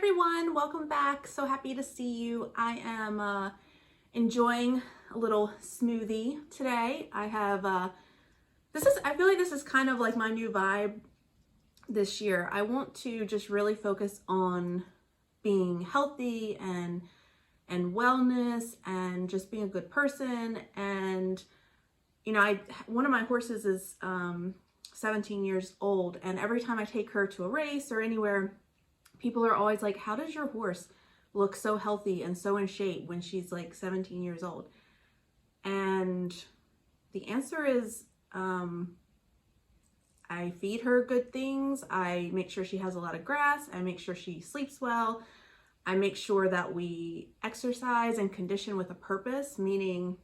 everyone, welcome back. So happy to see you. I am enjoying a little smoothie today. I feel like this is kind of like my new vibe this year. I want to just really focus on being healthy and wellness and just being a good person. And one of my horses is 17 years old, and every time I take her to a race or anywhere, people are always like, how does your horse look so healthy and so in shape when she's like 17 years old? And the answer is, I feed her good things. I make sure she has a lot of grass. I make sure she sleeps well. I make sure that we exercise and condition with a purpose, meaning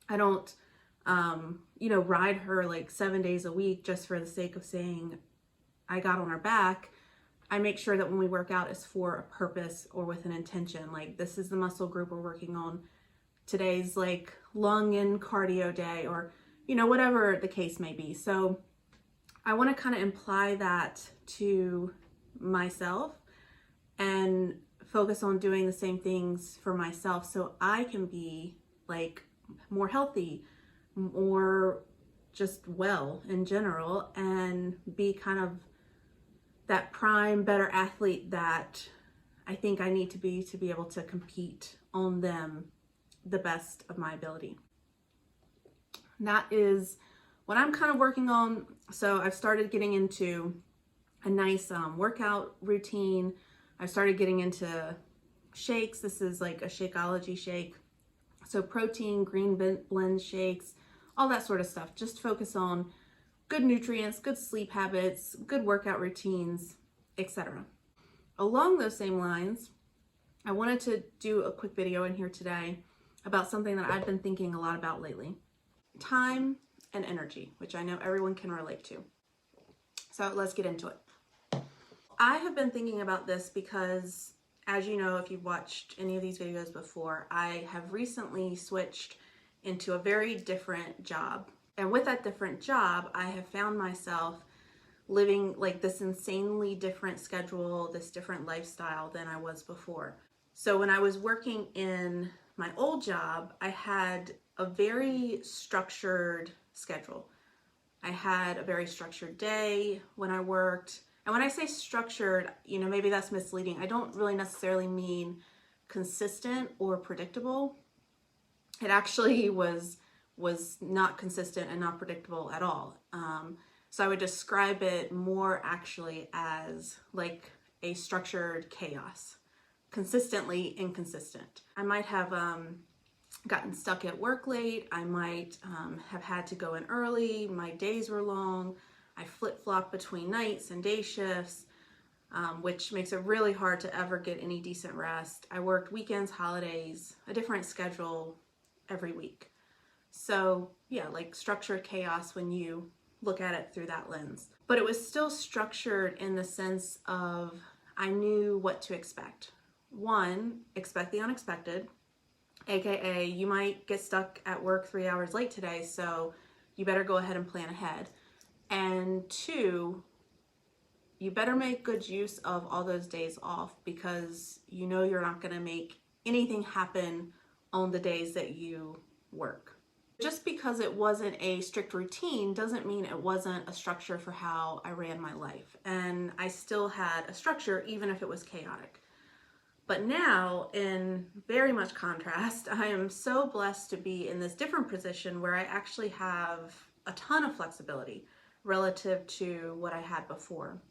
I don't, ride her like 7 days a week just for the sake of saying I got on her back. I make sure that when we work out, it's for a purpose or with an intention. Like, this is the muscle group we're working on. Today's like lung and cardio day, or, whatever the case may be. So I want to kind of imply that to myself and focus on doing the same things for myself so I can be like more healthy, more just well in general, and be kind of that prime, better athlete that I think I need to be able to compete on them the best of my ability. And that is what I'm kind of working on. So I've started getting into a nice workout routine. I've started getting into shakes. This is like a Shakeology shake. So protein, green blend shakes, all that sort of stuff. Just focus on good nutrients, good sleep habits, good workout routines, etc. Along those same lines, I wanted to do a quick video in here today about something that I've been thinking a lot about lately. Time and energy, which I know everyone can relate to. So let's get into it. I have been thinking about this because, as you know, if you've watched any of these videos before, I have recently switched into a very different job. And with that different job, I have found myself living like this insanely different schedule, this different lifestyle than I was before. So when I was working in my old job, I had a very structured schedule. I had a very structured day when I worked. And when I say structured, maybe that's misleading. I don't really necessarily mean consistent or predictable. It actually was not consistent and not predictable at all. So I would describe it more actually as like a structured chaos, consistently inconsistent. I might have gotten stuck at work late. I might have had to go in early. My days were long. I flip-flop between nights and day shifts, which makes it really hard to ever get any decent rest. I worked weekends, holidays, a different schedule every week. So yeah, like structured chaos when you look at it through that lens. But it was still structured in the sense of I knew what to expect. One, expect the unexpected, aka you might get stuck at work 3 hours late today, so you better go ahead and plan ahead. And two, you better make good use of all those days off, because you're not going to make anything happen on the days that you work. Just because it wasn't a strict routine doesn't mean it wasn't a structure for how I ran my life. And I still had a structure even if it was chaotic. But now, in very much contrast, I am so blessed to be in this different position where I actually have a ton of flexibility relative to what I had before.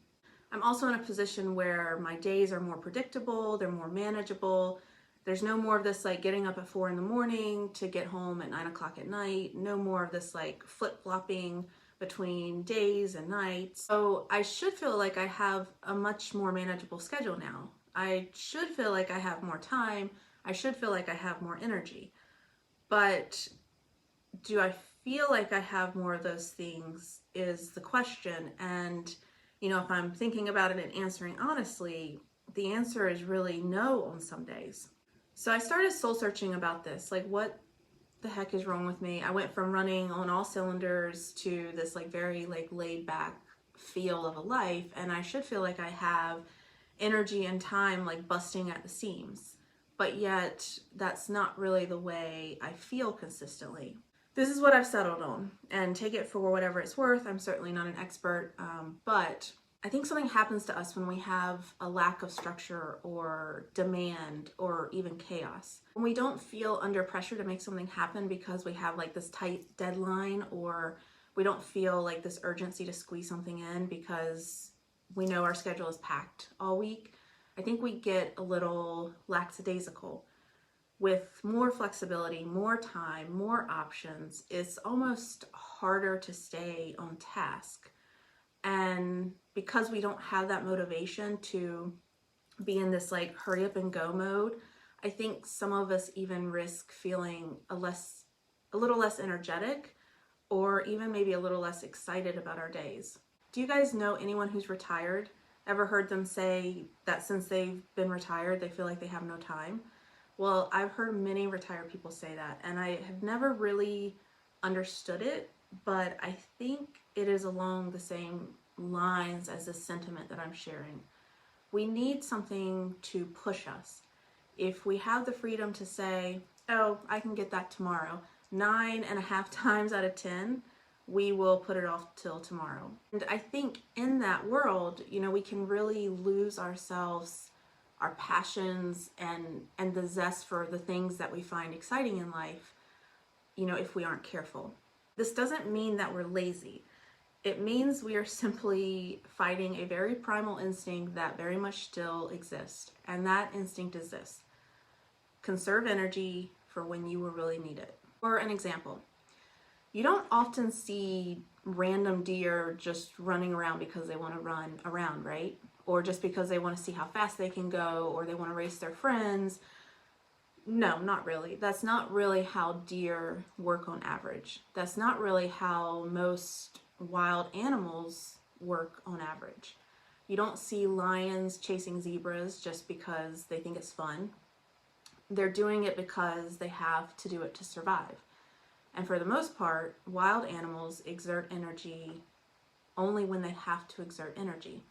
I'm also in a position where my days are more predictable, they're more manageable. There's no more of this like getting up at 4 a.m. to get home at 9 o'clock at night. No more of this like flip-flopping between days and nights. So I should feel like I have a much more manageable schedule now. I should feel like I have more time. I should feel like I have more energy. But do I feel like I have more of those things is the question. And, if I'm thinking about it and answering honestly, the answer is really no on some days. So I started soul searching about this, like what the heck is wrong with me? I went from running on all cylinders to this like very like laid back feel of a life, and I should feel like I have energy and time like busting at the seams. But yet that's not really the way I feel consistently. This is what I've settled on, and take it for whatever it's worth. I'm certainly not an expert, but I think something happens to us when we have a lack of structure or demand or even chaos. When we don't feel under pressure to make something happen because we have like this tight deadline, or we don't feel like this urgency to squeeze something in because we know our schedule is packed all week, I think we get a little lackadaisical. With more flexibility, more time, more options, it's almost harder to stay on task. And because we don't have that motivation to be in this like hurry up and go mode, I think some of us even risk feeling a little less energetic, or even maybe a little less excited about our days. Do you guys know anyone who's retired? Ever heard them say that since they've been retired, they feel like they have no time? Well, I've heard many retired people say that, and I have never really understood it, but I think it is along the same lines as this sentiment that I'm sharing. We need something to push us. If we have the freedom to say, oh, I can get that tomorrow, 9.5 times out of 10, we will put it off till tomorrow. And I think in that world, we can really lose ourselves, our passions, and the zest for the things that we find exciting in life, if we aren't careful. This doesn't mean that we're lazy. It means we are simply fighting a very primal instinct that very much still exists. And that instinct is this: conserve energy for when you will really need it. For an example, you don't often see random deer just running around because they want to run around, right? Or just because they want to see how fast they can go, or they want to race their friends. No, not really. That's not really how deer work on average. That's not really how most wild animals work on average. You don't see lions chasing zebras just because they think it's fun. They're doing it because they have to do it to survive. And for the most part, wild animals exert energy only when they have to exert energy.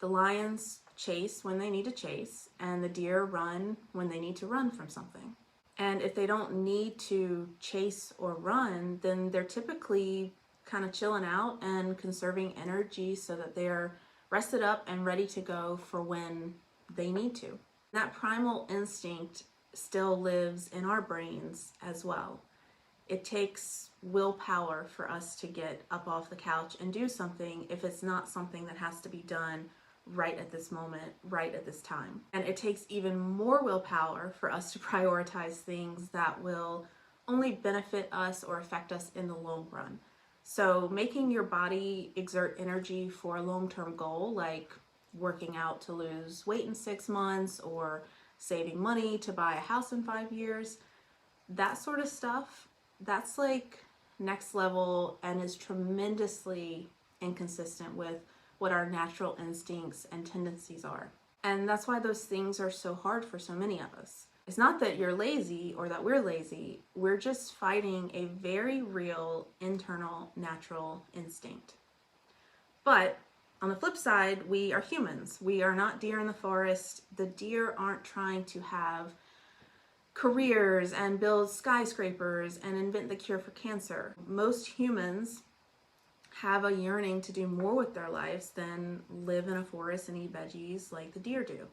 The lions chase when they need to chase, and the deer run when they need to run from something. And if they don't need to chase or run, then they're typically kind of chilling out and conserving energy so that they're rested up and ready to go for when they need to. That primal instinct still lives in our brains as well. It takes willpower for us to get up off the couch and do something if it's not something that has to be done right at this moment, right at this time. And it takes even more willpower for us to prioritize things that will only benefit us or affect us in the long run. So making your body exert energy for a long-term goal, like working out to lose weight in 6 months, or saving money to buy a house in 5 years, that sort of stuff, that's like next level and is tremendously inconsistent with what our natural instincts and tendencies are. And that's why those things are so hard for so many of us. It's not that you're lazy or that we're lazy. We're just fighting a very real internal natural instinct. But on the flip side, we are humans. We are not deer in the forest. The deer aren't trying to have careers and build skyscrapers and invent the cure for cancer. Most humans have a yearning to do more with their lives than live in a forest and eat veggies like the deer do.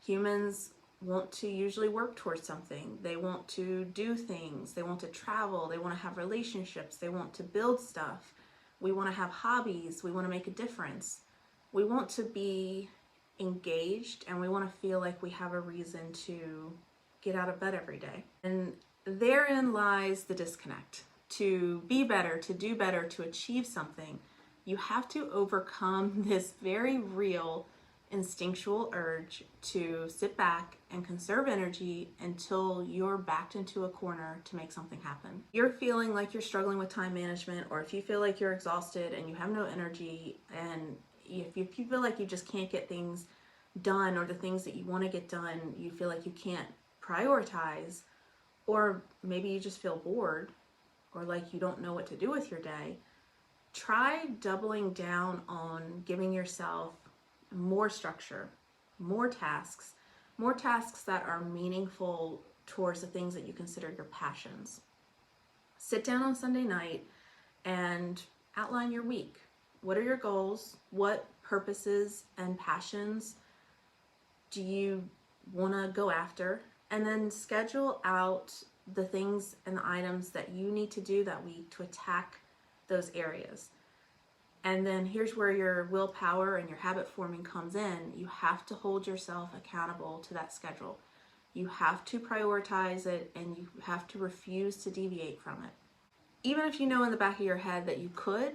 Humans want to usually work towards something. They want to do things. They want to travel. They want to have relationships. They want to build stuff. We want to have hobbies. We want to make a difference. We want to be engaged, and we want to feel like we have a reason to get out of bed every day. And therein lies the disconnect. To be better, to do better, to achieve something, you have to overcome this very real instinctual urge to sit back and conserve energy until you're backed into a corner to make something happen. You're feeling like you're struggling with time management, or if you feel like you're exhausted and you have no energy, and if you feel like you just can't get things done, or the things that you want to get done, you feel like you can't prioritize, or maybe you just feel bored, or like you don't know what to do with your day, try doubling down on giving yourself more structure, more tasks that are meaningful towards the things that you consider your passions. Sit down on Sunday night and outline your week. What are your goals? What purposes and passions do you want to go after? And then schedule out the things and the items that you need to do that week to attack those areas. And then here's where your willpower and your habit forming comes in. You have to hold yourself accountable to that schedule. You have to prioritize it, and you have to refuse to deviate from it. Even if you know in the back of your head that you could,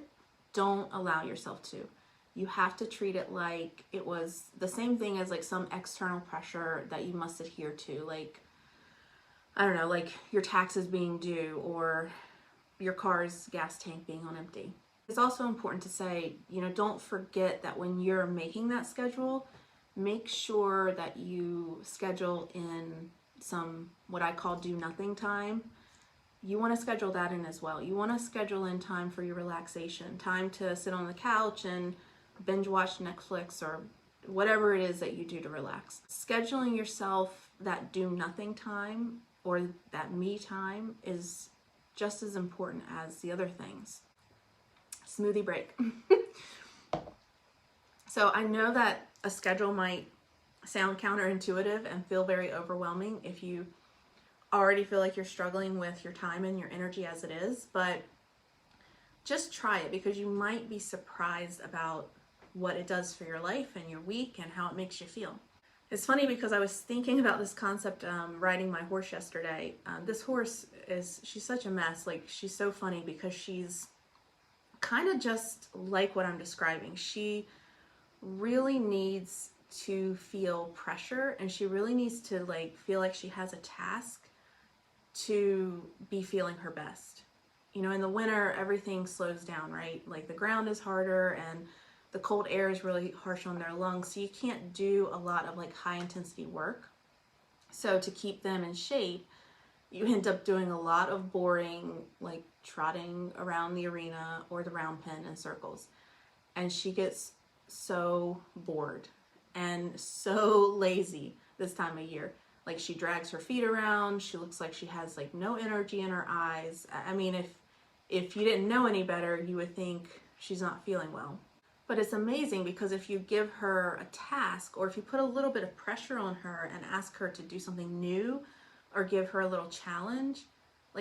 don't allow yourself to. You have to treat it like it was the same thing as like some external pressure that you must adhere to. Like, I don't know, like your taxes being due or your car's gas tank being on empty. It's also important to say, don't forget that when you're making that schedule, make sure that you schedule in some, what I call do nothing time. You want to schedule that in as well. You want to schedule in time for your relaxation, time to sit on the couch and binge watch Netflix or whatever it is that you do to relax. Scheduling yourself that do nothing time or that me time is just as important as the other things. Smoothie break. So I know that a schedule might sound counterintuitive and feel very overwhelming if you already feel like you're struggling with your time and your energy as it is, but just try it because you might be surprised about what it does for your life and your week and how it makes you feel. It's funny because I was thinking about this concept riding my horse yesterday. This horse she's such a mess. Like, she's so funny because she's kind of just like what I'm describing. She really needs to feel pressure, and she really needs to feel like she has a task to be feeling her best. In the winter, everything slows down, right? Like, the ground is harder and the cold air is really harsh on their lungs, so you can't do a lot of high intensity work. So to keep them in shape, you end up doing a lot of boring, trotting around the arena or the round pen in circles. And she gets so bored and so lazy this time of year. She drags her feet around. She looks like she has no energy in her eyes. I mean, if you didn't know any better, you would think she's not feeling well. But it's amazing because if you give her a task, or if you put a little bit of pressure on her and ask her to do something new, or give her a little challenge,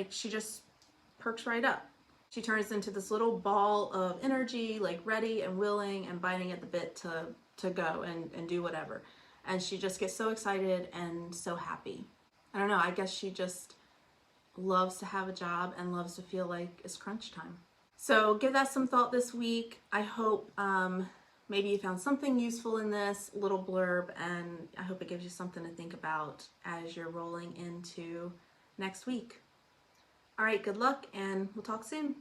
she just perks right up. She turns into this little ball of energy, ready and willing and biting at the bit to go and do whatever. And she just gets so excited and so happy. I don't know, I guess she just loves to have a job and loves to feel like it's crunch time. So give that some thought this week. I hope maybe you found something useful in this little blurb, and I hope it gives you something to think about as you're rolling into next week. All right, good luck, and we'll talk soon.